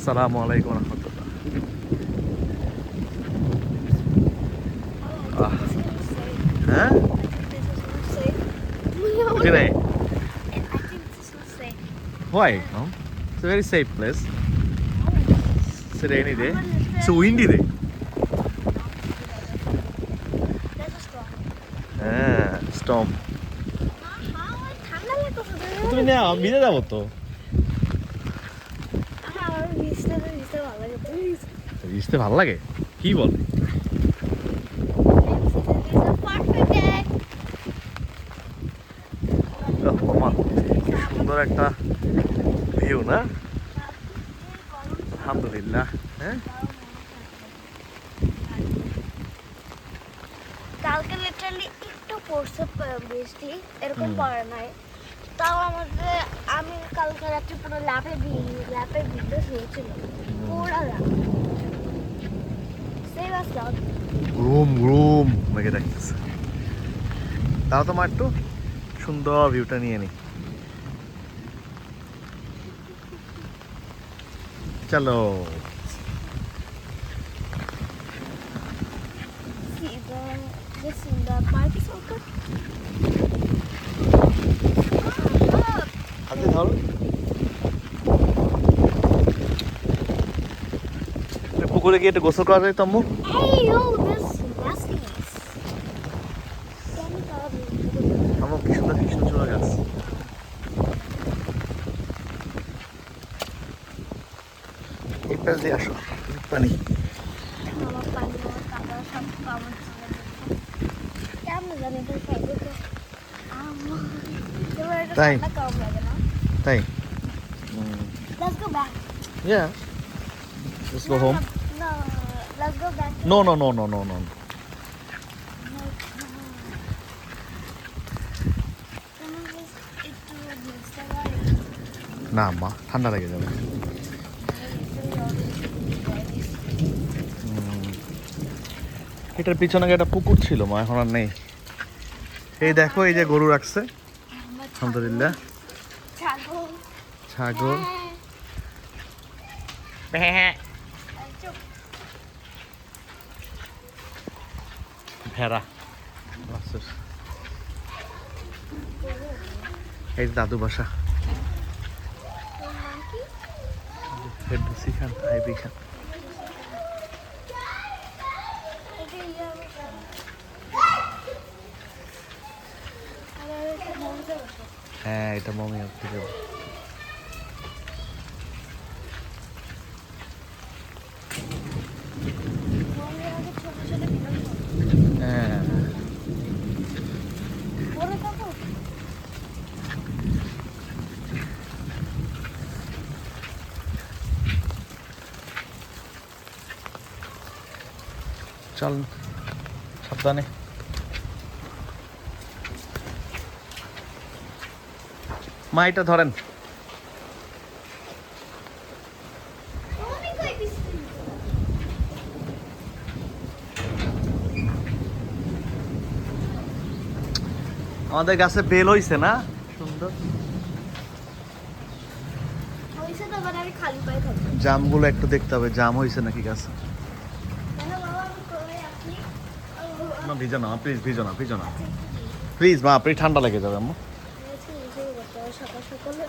আসসালামু আলাইকুম রহমতুল্লাহ। হ্যাঁ বুঝি নাই। Why? No? It's a very safe place. It's a rainy day. It's a windy day. হ্যাঁ, storm. তুমি না ভিজে যাবো তো। ভিজতে ভালো লাগে? কি বলে? সুন্দর একটা ভিউ না? আলহামদুলিল্লাহ। হ্যাঁ, কালকে লিটারালি একটু পড়ছে বৃষ্টি, এরকম পড়ে নাই। তাও আমাদের আমি কালকে রাত্রে পুরো ল্যাপে ভিজে শুয়েছিল পুরো রাত। ঘুম মেঘে ডাকতেছে। তাও তোমার একটু সুন্দর ভিউটা নিয়ে নি। চলো। হাতে ধরো। পুকুরে গিয়ে একটু গোসল করা যায় তম্মু? আমার কি সুন্দর কৃষ্ণচূড়া গাছ। এই পাশ দিয়ে আসো, পানি। তাই তাই Let's go back. Yeah, let's go home. No, let's go back. No, no, no, no, no, no. না মা, ঠান্ডা লেগে যাবে। এটার পিছনে একটা পুকুর ছিল মা, এখন আর নেই। এই দেখো, এই যে গরু রাখছে, আলহামদুলিল্লাহ। ছাগল, ভেড়া, এই দাদু বাসা। খান, হাইবি খান। হ্যাঁ, এটা মমি থেকে। হ্যাঁ, চল সাবধানে। মা এটা ধরেন। আমাদের গাছে বেল হইছে না? সুন্দর। জামগুলো একটু দেখতে হবে, জাম হইছে নাকি গাছে। না ভিজো না প্লিজ, ভিজো না, ভিজো না প্লিজ মা, আপনি ঠান্ডা লেগে যাবে আম্মু। সকাল সকালে